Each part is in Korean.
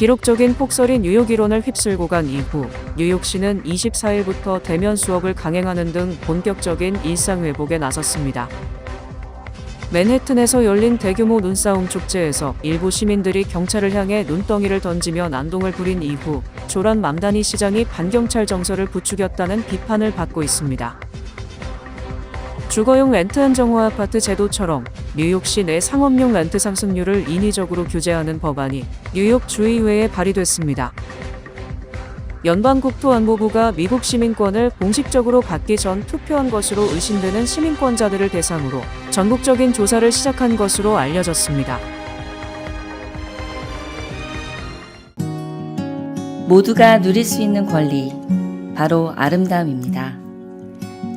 기록적인 폭설이 뉴욕 일원을 휩쓸고 간 이후 뉴욕시는 24일부터 대면 수업을 강행하는 등 본격적인 일상 회복에 나섰습니다. 맨해튼에서 열린 대규모 눈싸움 축제에서 일부 시민들이 경찰을 향해 눈덩이를 던지며 난동을 부린 이후 조란 맘다니 시장이 반경찰 정서를 부추겼다는 비판을 받고 있습니다. 주거용 렌트 안정화 아파트 제도처럼 뉴욕시 내 상업용 렌트 상승률을 인위적으로 규제하는 법안이 뉴욕 주의회에 발의됐습니다. 연방국토안보부가 미국 시민권을 공식적으로 받기 전 투표한 것으로 의심되는 시민권자들을 대상으로 전국적인 조사를 시작한 것으로 알려졌습니다. 모두가 누릴 수 있는 권리, 바로 아름다움입니다.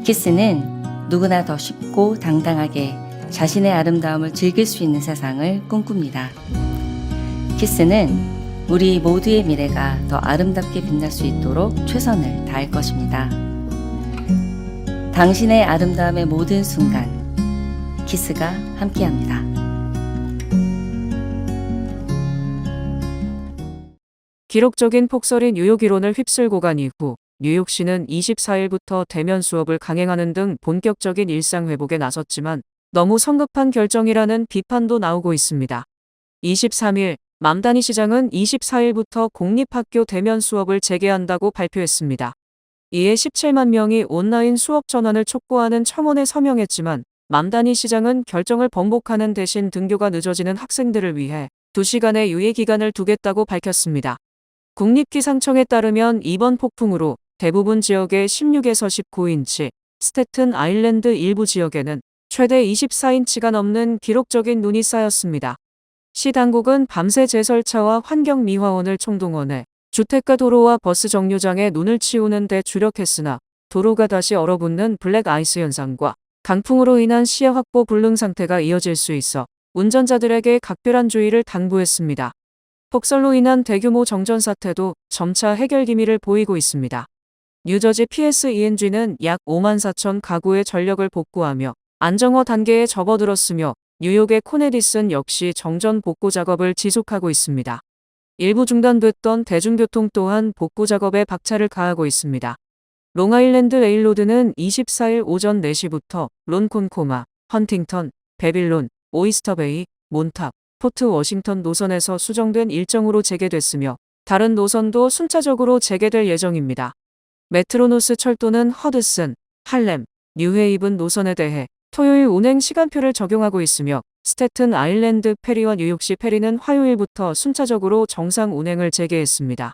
키스는 누구나 더 쉽고 당당하게 자신의 아름다움을 즐길 수 있는 세상을 꿈꿉니다. 키스는 우리 모두의 미래가 더 아름답게 빛날 수 있도록 최선을 다할 것입니다. 당신의 아름다움의 모든 순간, 키스가 함께합니다. 기록적인 폭설이 뉴욕 일원을 휩쓸고 간 이후 뉴욕시는 24일부터 대면 수업을 강행하는 등 본격적인 일상 회복에 나섰지만 너무 성급한 결정이라는 비판도 나오고 있습니다. 23일 맘다니 시장은 24일부터 공립학교 대면 수업을 재개한다고 발표했습니다. 이에 17만 명이 온라인 수업 전환을 촉구하는 청원에 서명했지만 맘다니 시장은 결정을 번복하는 대신 등교가 늦어지는 학생들을 위해 2시간의 유예 기간을 두겠다고 밝혔습니다. 국립기상청에 따르면 이번 폭풍으로 대부분 지역의 16에서 19인치, 스태튼 아일랜드 일부 지역에는 최대 24인치가 넘는 기록적인 눈이 쌓였습니다. 시 당국은 밤새 제설차와 환경미화원을 총동원해 주택가 도로와 버스 정류장에 눈을 치우는 데 주력했으나 도로가 다시 얼어붙는 블랙 아이스 현상과 강풍으로 인한 시야 확보 불능 상태가 이어질 수 있어 운전자들에게 각별한 주의를 당부했습니다. 폭설로 인한 대규모 정전 사태도 점차 해결 기미를 보이고 있습니다. 뉴저지 PSENG는 약 5만 4천 가구의 전력을 복구하며 안정화 단계에 접어들었으며 뉴욕의 코네디슨 역시 정전 복구 작업을 지속하고 있습니다. 일부 중단됐던 대중교통 또한 복구 작업에 박차를 가하고 있습니다. 롱아일랜드 레일로드는 24일 오전 4시부터 론콘코마, 헌팅턴, 베빌론, 오이스터베이, 몬탑, 포트 워싱턴 노선에서 수정된 일정으로 재개됐으며 다른 노선도 순차적으로 재개될 예정입니다. 메트로노스 철도는 허드슨, 할렘, 뉴헤이븐 노선에 대해 토요일 운행 시간표를 적용하고 있으며 스태튼 아일랜드 페리와 뉴욕시 페리는 화요일부터 순차적으로 정상 운행을 재개했습니다.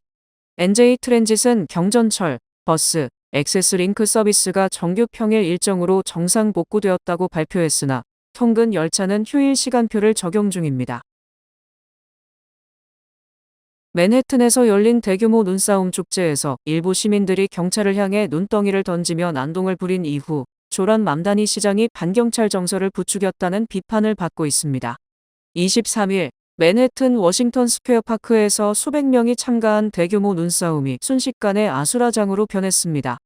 NJ 트랜짓은 경전철, 버스, 액세스 링크 서비스가 정규 평일 일정으로 정상 복구되었다고 발표했으나 통근 열차는 휴일 시간표를 적용 중입니다. 맨해튼에서 열린 대규모 눈싸움 축제에서 일부 시민들이 경찰을 향해 눈덩이를 던지며 난동을 부린 이후 조란 맘다니 시장이 반경찰 정서를 부추겼다는 비판을 받고 있습니다. 23일 맨해튼 워싱턴 스퀘어 파크에서 수백 명이 참가한 대규모 눈싸움이 순식간에 아수라장으로 변했습니다.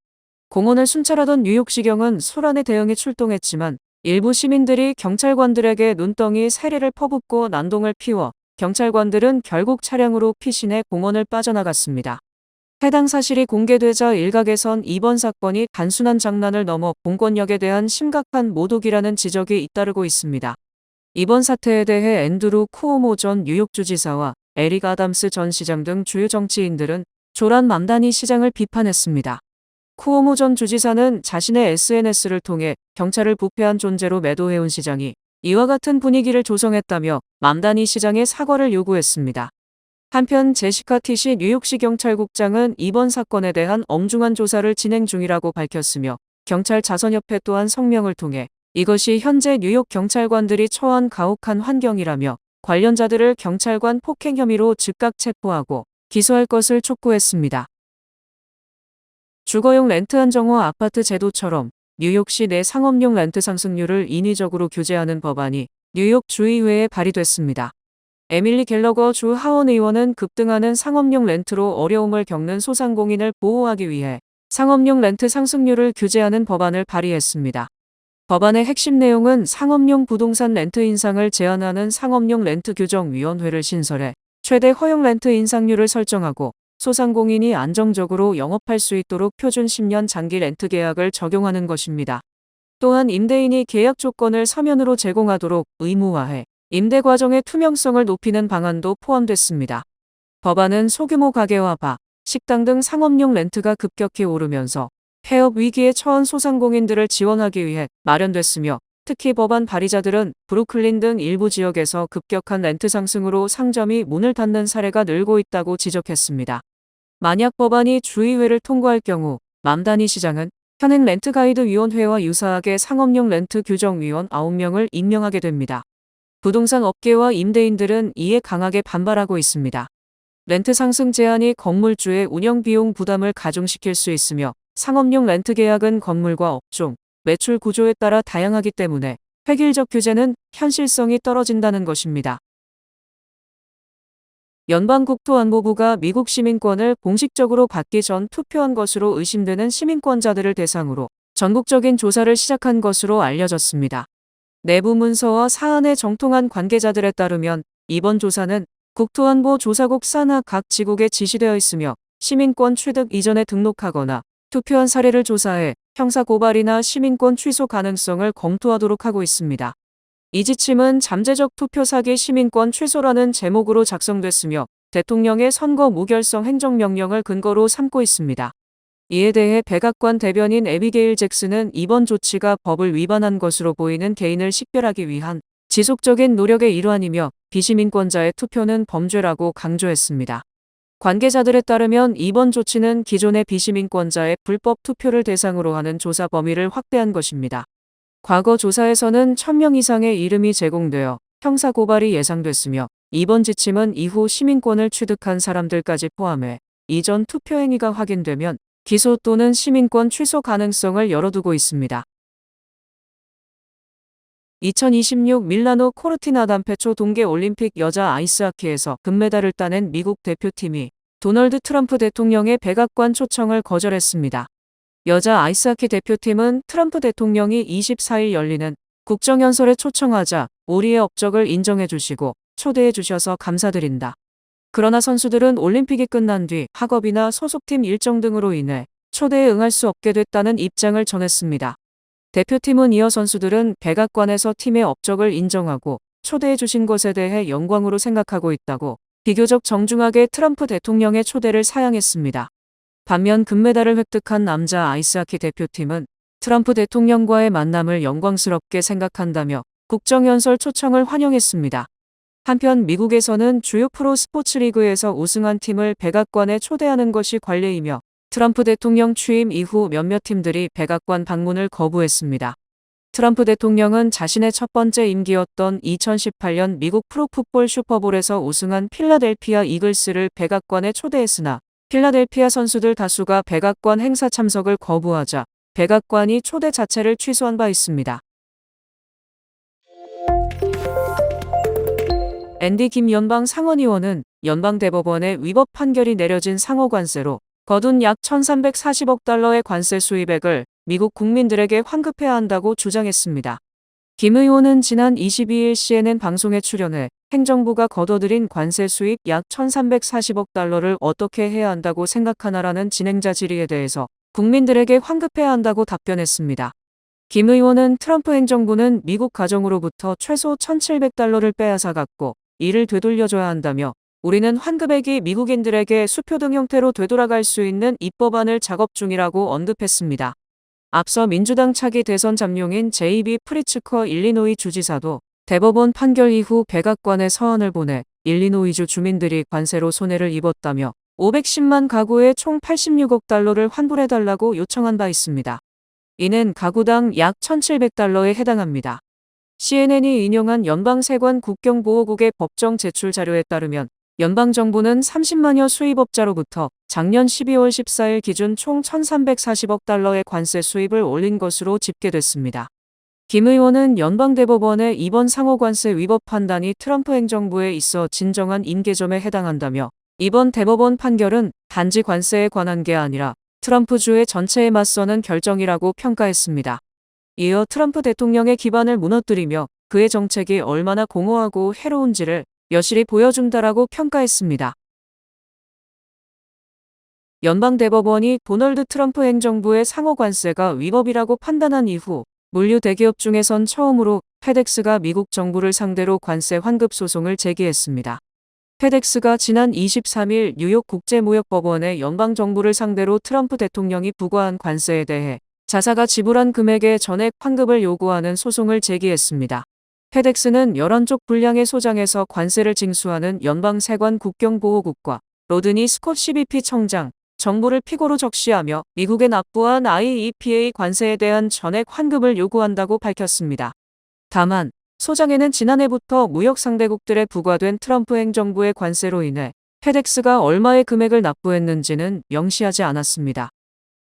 공원을 순찰하던 뉴욕시경은 소란에 대응에 출동했지만 일부 시민들이 경찰관들에게 눈덩이 세례를 퍼붓고 난동을 피워 경찰관들은 결국 차량으로 피신해 공원을 빠져나갔습니다. 해당 사실이 공개되자 일각에선 이번 사건이 단순한 장난을 넘어 공권력에 대한 심각한 모독이라는 지적이 잇따르고 있습니다. 이번 사태에 대해 앤드루 쿠오모 전 뉴욕주지사와 에릭 아담스 전 시장 등 주요 정치인들은 조란 맘다니 시장을 비판했습니다. 쿠오모 전 주지사는 자신의 SNS를 통해 경찰을 부패한 존재로 매도해온 시장이 이와 같은 분위기를 조성했다며 맘다니 시장의 사과를 요구했습니다. 한편 제시카 티시 뉴욕시 경찰국장은 이번 사건에 대한 엄중한 조사를 진행 중이라고 밝혔으며 경찰 자선협회 또한 성명을 통해 이것이 현재 뉴욕 경찰관들이 처한 가혹한 환경이라며 관련자들을 경찰관 폭행 혐의로 즉각 체포하고 기소할 것을 촉구했습니다. 주거용 렌트 안정화 아파트 제도처럼 뉴욕시 내 상업용 렌트 상승률을 인위적으로 규제하는 법안이 뉴욕 주의회에 발의됐습니다. 에밀리 갤러거 주 하원 의원은 급등하는 상업용 렌트로 어려움을 겪는 소상공인을 보호하기 위해 상업용 렌트 상승률을 규제하는 법안을 발의했습니다. 법안의 핵심 내용은 상업용 부동산 렌트 인상을 제한하는 상업용 렌트 규정위원회를 신설해 최대 허용 렌트 인상률을 설정하고 소상공인이 안정적으로 영업할 수 있도록 표준 10년 장기 렌트 계약을 적용하는 것입니다. 또한 임대인이 계약 조건을 서면으로 제공하도록 의무화해 임대 과정의 투명성을 높이는 방안도 포함됐습니다. 법안은 소규모 가게와 바, 식당 등 상업용 렌트가 급격히 오르면서 폐업 위기에 처한 소상공인들을 지원하기 위해 마련됐으며, 특히 법안 발의자들은 브루클린 등 일부 지역에서 급격한 렌트 상승으로 상점이 문을 닫는 사례가 늘고 있다고 지적했습니다. 만약 법안이 주의회를 통과할 경우 맘다니 시장은 현행 렌트가이드위원회와 유사하게 상업용 렌트 규정위원 9명을 임명하게 됩니다. 부동산 업계와 임대인들은 이에 강하게 반발하고 있습니다. 렌트 상승 제한이 건물주의 운영 비용 부담을 가중시킬 수 있으며, 상업용 렌트 계약은 건물과 업종, 매출 구조에 따라 다양하기 때문에 획일적 규제는 현실성이 떨어진다는 것입니다. 연방국토안보부가 미국 시민권을 공식적으로 받기 전 투표한 것으로 의심되는 시민권자들을 대상으로 전국적인 조사를 시작한 것으로 알려졌습니다. 내부 문서와 사안에 정통한 관계자들에 따르면 이번 조사는 국토안보 조사국 산하 각 지국에 지시되어 있으며, 시민권 취득 이전에 등록하거나 투표한 사례를 조사해 형사고발이나 시민권 취소 가능성을 검토하도록 하고 있습니다. 이 지침은 잠재적 투표 사기 시민권 취소라는 제목으로 작성됐으며, 대통령의 선거 무결성 행정명령을 근거로 삼고 있습니다. 이에 대해 백악관 대변인 애비게일 잭슨은 이번 조치가 법을 위반한 것으로 보이는 개인을 식별하기 위한 지속적인 노력의 일환이며, 비시민권자의 투표는 범죄라고 강조했습니다. 관계자들에 따르면 이번 조치는 기존의 비시민권자의 불법 투표를 대상으로 하는 조사 범위를 확대한 것입니다. 과거 조사에서는 1000명 이상의 이름이 제공되어 형사고발이 예상됐으며, 이번 지침은 이후 시민권을 취득한 사람들까지 포함해 이전 투표 행위가 확인되면 기소 또는 시민권 취소 가능성을 열어두고 있습니다. 2026 밀라노 코르티나 담페초 동계올림픽 여자 아이스하키에서 금메달을 따낸 미국 대표팀이 도널드 트럼프 대통령의 백악관 초청을 거절했습니다. 여자 아이스하키 대표팀은 트럼프 대통령이 24일 열리는 국정연설에 초청하자 우리의 업적을 인정해 주시고 초대해 주셔서 감사드린다. 그러나 선수들은 올림픽이 끝난 뒤 학업이나 소속팀 일정 등으로 인해 초대에 응할 수 없게 됐다는 입장을 전했습니다. 대표팀은 이어 선수들은 백악관에서 팀의 업적을 인정하고 초대해 주신 것에 대해 영광으로 생각하고 있다고 비교적 정중하게 트럼프 대통령의 초대를 사양했습니다. 반면 금메달을 획득한 남자 아이스하키 대표팀은 트럼프 대통령과의 만남을 영광스럽게 생각한다며 국정연설 초청을 환영했습니다. 한편 미국에서는 주요 프로 스포츠 리그에서 우승한 팀을 백악관에 초대하는 것이 관례이며, 트럼프 대통령 취임 이후 몇몇 팀들이 백악관 방문을 거부했습니다. 트럼프 대통령은 자신의 첫 번째 임기였던 2018년 미국 프로풋볼 슈퍼볼에서 우승한 필라델피아 이글스를 백악관에 초대했으나 필라델피아 선수들 다수가 백악관 행사 참석을 거부하자 백악관이 초대 자체를 취소한 바 있습니다. 앤디 김 연방 상원의원은 연방대법원의 위법 판결이 내려진 상호관세로 거둔 약 1340억 달러의 관세 수입액을 미국 국민들에게 환급해야 한다고 주장했습니다. 김 의원은 지난 22일 CNN 방송에 출연해 행정부가 거둬들인 관세 수입 약 1340억 달러를 어떻게 해야 한다고 생각하나라는 진행자 질의에 대해서 국민들에게 환급해야 한다고 답변했습니다. 김 의원은 트럼프 행정부는 미국 가정으로부터 최소 1700달러를 빼앗아갔고 이를 되돌려줘야 한다며, 우리는 환급액이 미국인들에게 수표 등 형태로 되돌아갈 수 있는 입법안을 작업 중이라고 언급했습니다. 앞서 민주당 차기 대선 잠룡인 제이비 프리츠커 일리노이 주지사도 대법원 판결 이후 백악관에 서한을 보내 일리노이주 주민들이 관세로 손해를 입었다며 510만 가구에 총 86억 달러를 환불해달라고 요청한 바 있습니다. 이는 가구당 약 1700달러에 해당합니다. CNN이 인용한 연방세관 국경보호국의 법정 제출 자료에 따르면 연방정부는 30만여 수입업자로부터 작년 12월 14일 기준 총 1340억 달러의 관세 수입을 올린 것으로 집계됐습니다. 김 의원은 연방대법원의 이번 상호관세 위법 판단이 트럼프 행정부에 있어 진정한 임계점에 해당한다며, 이번 대법원 판결은 단지 관세에 관한 게 아니라 트럼프 주의 전체에 맞서는 결정이라고 평가했습니다. 이어 트럼프 대통령의 기반을 무너뜨리며 그의 정책이 얼마나 공허하고 해로운지를 여실히 보여준다라고 평가했습니다. 연방대법원이 도널드 트럼프 행정부의 상호 관세가 위법이라고 판단한 이후 물류 대기업 중에선 처음으로 페덱스가 미국 정부를 상대로 관세 환급 소송을 제기했습니다. 페덱스가 지난 23일 뉴욕 국제무역법원에 연방정부를 상대로 트럼프 대통령이 부과한 관세에 대해 자사가 지불한 금액의 전액 환급을 요구하는 소송을 제기했습니다. 페덱스는 11쪽 분량의 소장에서 관세를 징수하는 연방세관 국경보호국과 로드니 스콧 CBP 청장, 정부를 피고로 적시하며 미국에 납부한 IEPA 관세에 대한 전액 환급을 요구한다고 밝혔습니다. 다만 소장에는 지난해부터 무역 상대국들에 부과된 트럼프 행정부의 관세로 인해 페덱스가 얼마의 금액을 납부했는지는 명시하지 않았습니다.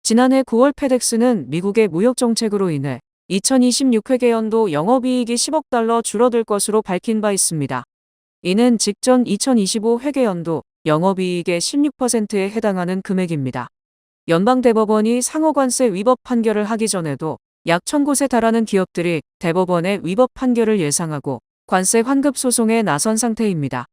지난해 9월 페덱스는 미국의 무역 정책으로 인해 2026 회계연도 영업이익이 10억 달러 줄어들 것으로 밝힌 바 있습니다. 이는 직전 2025 회계연도 영업이익의 16%에 해당하는 금액입니다. 연방대법원이 상호관세 위법 판결을 하기 전에도 약 1000곳에 달하는 기업들이 대법원의 위법 판결을 예상하고 관세 환급 소송에 나선 상태입니다.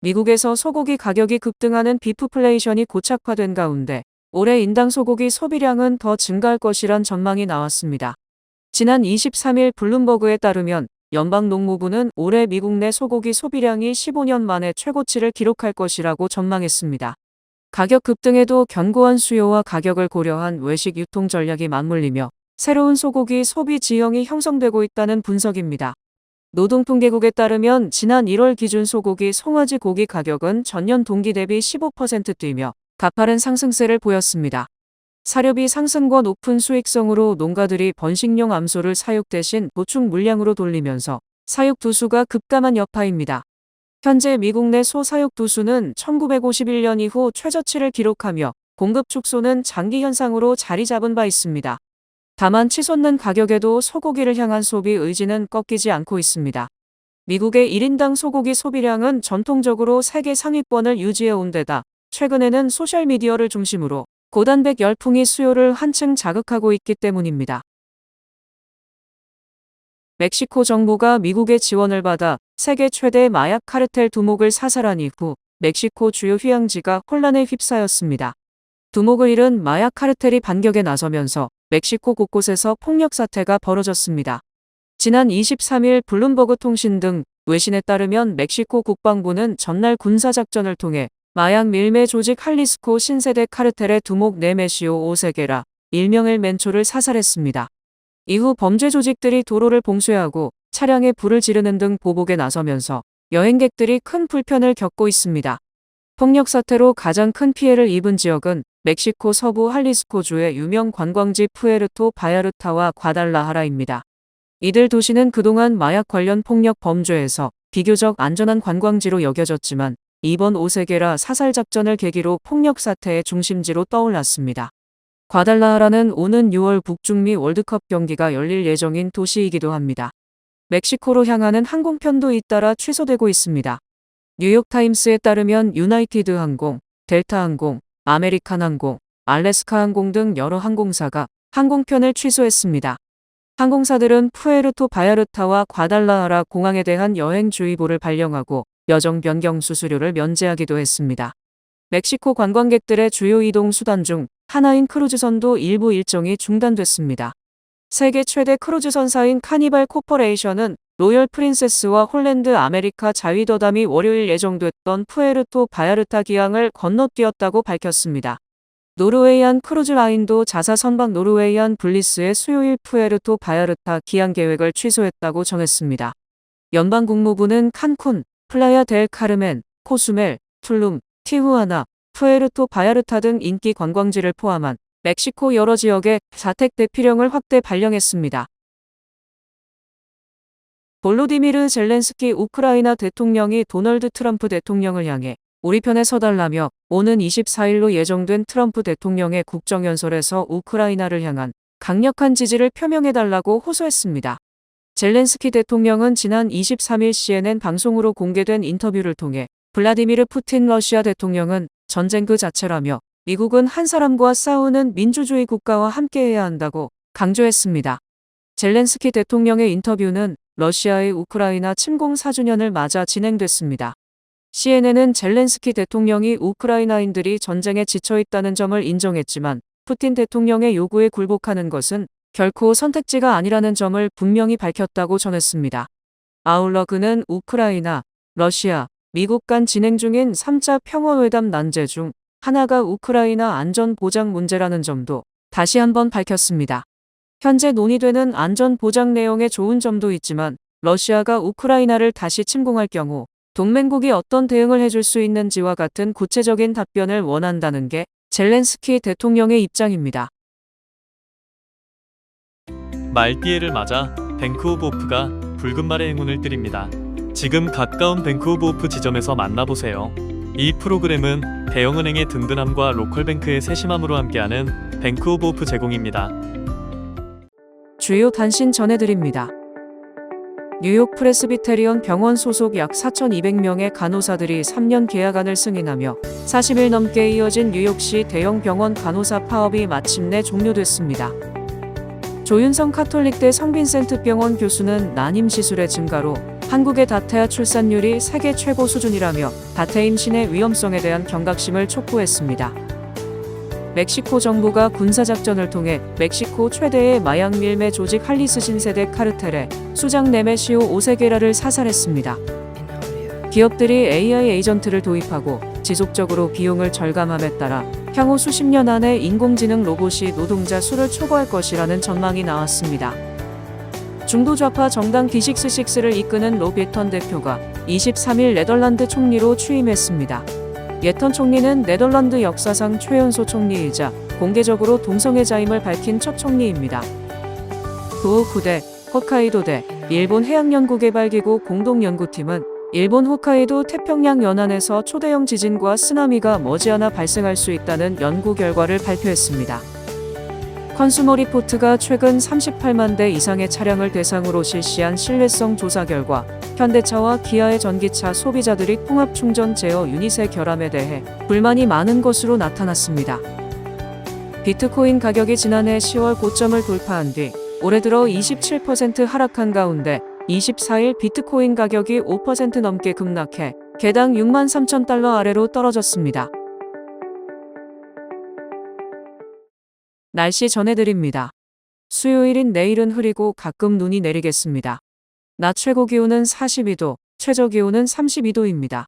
미국에서 소고기 가격이 급등하는 비프플레이션이 고착화된 가운데 올해 인당 소고기 소비량은 더 증가할 것이란 전망이 나왔습니다. 지난 23일 블룸버그에 따르면 연방농무부는 올해 미국 내 소고기 소비량이 15년 만에 최고치를 기록할 것이라고 전망했습니다. 가격 급등에도 견고한 수요와 가격을 고려한 외식 유통 전략이 맞물리며 새로운 소고기 소비 지형이 형성되고 있다는 분석입니다. 노동통계국에 따르면 지난 1월 기준 소고기 송아지 고기 가격은 전년 동기 대비 15% 뛰며 가파른 상승세를 보였습니다. 사료비 상승과 높은 수익성으로 농가들이 번식용 암소를 사육 대신 보충 물량으로 돌리면서 사육 두수가 급감한 여파입니다. 현재 미국 내 소 사육 두수는 1951년 이후 최저치를 기록하며 공급 축소는 장기 현상으로 자리 잡은 바 있습니다. 다만 치솟는 가격에도 소고기를 향한 소비 의지는 꺾이지 않고 있습니다. 미국의 1인당 소고기 소비량은 전통적으로 세계 상위권을 유지해 온 데다 최근에는 소셜미디어를 중심으로 고단백 열풍이 수요를 한층 자극하고 있기 때문입니다. 멕시코 정부가 미국의 지원을 받아 세계 최대 마약 카르텔 두목을 사살한 이후 멕시코 주요 휴양지가 혼란에 휩싸였습니다. 두목을 잃은 마약 카르텔이 반격에 나서면서 멕시코 곳곳에서 폭력 사태가 벌어졌습니다. 지난 23일 블룸버그 통신 등 외신에 따르면 멕시코 국방부는 전날 군사작전을 통해 마약 밀매 조직 할리스코 신세대 카르텔의 두목 네메시오 오세게라, 일명의 멘초를 사살했습니다. 이후 범죄 조직들이 도로를 봉쇄하고 차량에 불을 지르는 등 보복에 나서면서 여행객들이 큰 불편을 겪고 있습니다. 폭력 사태로 가장 큰 피해를 입은 지역은 멕시코 서부 할리스코주의 유명 관광지 푸에르토 바야르타와 과달라하라입니다. 이들 도시는 그동안 마약 관련 폭력 범죄에서 비교적 안전한 관광지로 여겨졌지만 이번 오세게라 사살 작전을 계기로 폭력 사태의 중심지로 떠올랐습니다. 과달라하라는 오는 6월 북중미 월드컵 경기가 열릴 예정인 도시이기도 합니다. 멕시코로 향하는 항공편도 잇따라 취소되고 있습니다. 뉴욕타임스에 따르면 유나이티드 항공, 델타 항공, 아메리칸 항공, 알래스카 항공 등 여러 항공사가 항공편을 취소했습니다. 항공사들은 푸에르토 바야르타와 과달라하라 공항에 대한 여행주의보를 발령하고 여정 변경 수수료를 면제하기도 했습니다. 멕시코 관광객들의 주요 이동 수단 중 하나인 크루즈선도 일부 일정이 중단됐습니다. 세계 최대 크루즈선사인 카니발 코퍼레이션은 로열 프린세스와 홀랜드 아메리카 자위더담이 월요일 예정됐던 푸에르토 바야르타 기항을 건너뛰었다고 밝혔습니다. 노르웨이안 크루즈라인도 자사 선박 노르웨이안 블리스의 수요일 푸에르토 바야르타 기항 계획을 취소했다고 전했습니다. 연방국무부는 칸쿤, 플라야 델 카르멘, 코수멜, 툴룸, 티후아나, 푸에르토 바야르타 등 인기 관광지를 포함한 멕시코 여러 지역에 자택 대피령을 확대 발령했습니다. 볼로디미르 젤렌스키 우크라이나 대통령이 도널드 트럼프 대통령을 향해 우리 편에 서달라며 오는 24일로 예정된 트럼프 대통령의 국정연설에서 우크라이나를 향한 강력한 지지를 표명해달라고 호소했습니다. 젤렌스키 대통령은 지난 23일 CNN 방송으로 공개된 인터뷰를 통해 블라디미르 푸틴 러시아 대통령은 전쟁 그 자체라며 미국은 한 사람과 싸우는 민주주의 국가와 함께해야 한다고 강조했습니다. 젤렌스키 대통령의 인터뷰는 러시아의 우크라이나 침공 4주년을 맞아 진행됐습니다. CNN은 젤렌스키 대통령이 우크라이나인들이 전쟁에 지쳐있다는 점을 인정했지만 푸틴 대통령의 요구에 굴복하는 것은 결코 선택지가 아니라는 점을 분명히 밝혔다고 전했습니다. 아울러 그는 우크라이나, 러시아, 미국 간 진행 중인 3자 평화회담 난제 중 하나가 우크라이나 안전 보장 문제라는 점도 다시 한번 밝혔습니다. 현재 논의되는 안전 보장 내용에 좋은 점도 있지만 러시아가 우크라이나를 다시 침공할 경우 동맹국이 어떤 대응을 해줄 수 있는지와 같은 구체적인 답변을 원한다는 게 젤렌스키 대통령의 입장입니다. 말띠해를 맞아 뱅크오브호프가 붉은 말의 행운을 드립니다. 지금 가까운 뱅크오브호프 지점에서 만나보세요. 이 프로그램은 대형은행의 든든함과 로컬뱅크의 세심함으로 함께하는 뱅크오브호프 제공입니다. 주요 단신 전해드립니다. 뉴욕 프레스비테리언 병원 소속 약 4,200명의 간호사들이 3년 계약안을 승인하며 40일 넘게 이어진 뉴욕시 대형 병원 간호사 파업이 마침내 종료됐습니다. 조윤성 카톨릭대 성빈센트 병원 교수는 난임 시술의 증가로 한국의 다태아 출산율이 세계 최고 수준이라며 다태 임신의 위험성에 대한 경각심을 촉구했습니다. 멕시코 정부가 군사작전을 통해 멕시코 최대의 마약 밀매 조직 할리스 신세대 카르텔의 수장 네메시오 오세게라를 사살했습니다. 기업들이 AI 에이전트를 도입하고 지속적으로 비용을 절감함에 따라 향후 수십 년 안에 인공지능 로봇이 노동자 수를 초과할 것이라는 전망이 나왔습니다. 중도 좌파 정당 D66를 이끄는 로 베턴 대표가 23일 네덜란드 총리로 취임했습니다. 예턴 총리는 네덜란드 역사상 최연소 총리이자 공개적으로 동성애자임을 밝힌 첫 총리입니다. 도호쿠대, 홋카이도대, 일본 해양연구개발기구 공동연구팀은 일본 홋카이도 태평양 연안에서 초대형 지진과 쓰나미가 머지않아 발생할 수 있다는 연구 결과를 발표했습니다. 컨슈머 리포트가 최근 38만 대 이상의 차량을 대상으로 실시한 신뢰성 조사 결과 현대차와 기아의 전기차 소비자들이 통합 충전 제어 유닛의 결함에 대해 불만이 많은 것으로 나타났습니다. 비트코인 가격이 지난해 10월 고점을 돌파한 뒤 올해 들어 27% 하락한 가운데 24일 비트코인 가격이 5% 넘게 급락해 개당 63,000달러 아래로 떨어졌습니다. 날씨 전해드립니다. 수요일인 내일은 흐리고 가끔 눈이 내리겠습니다. 낮 최고 기온은 42도, 최저 기온은 32도입니다.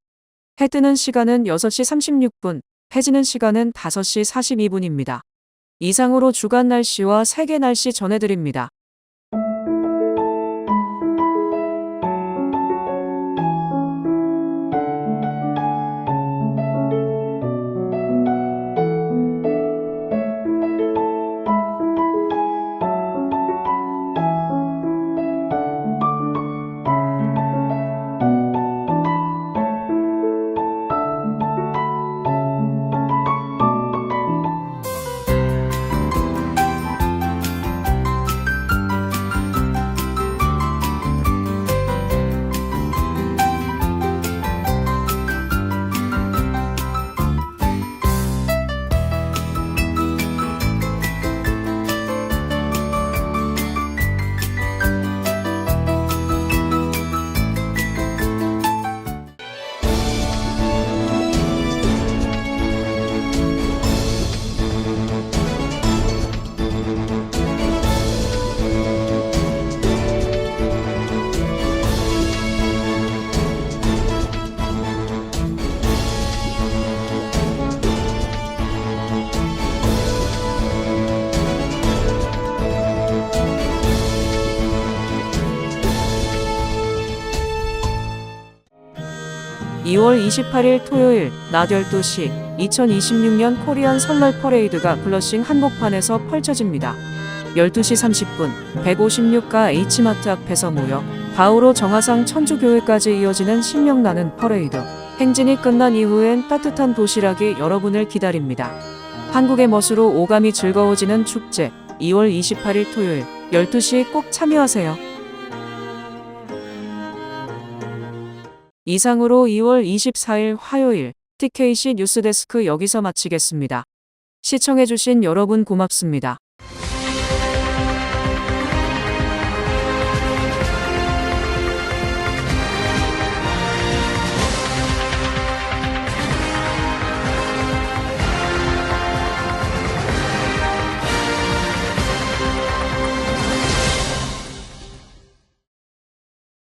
해 뜨는 시간은 6시 36분, 해 지는 시간은 5시 42분입니다. 이상으로 주간 날씨와 세계 날씨 전해드립니다. 2월 28일 토요일 낮 12시 2026년 코리안 설날 퍼레이드가 블러싱 한복판에서 펼쳐집니다. 12시 30분 156가 H마트 앞에서 모여 바오로 정화상 천주교회까지 이어지는 신명나는 퍼레이드. 행진이 끝난 이후엔 따뜻한 도시락이 여러분을 기다립니다. 한국의 멋으로 오감이 즐거워지는 축제 2월 28일 토요일 12시 꼭 참여하세요. 이상으로 2월 24일 화요일 TKC 뉴스데스크 여기서 마치겠습니다. 시청해주신 여러분 고맙습니다.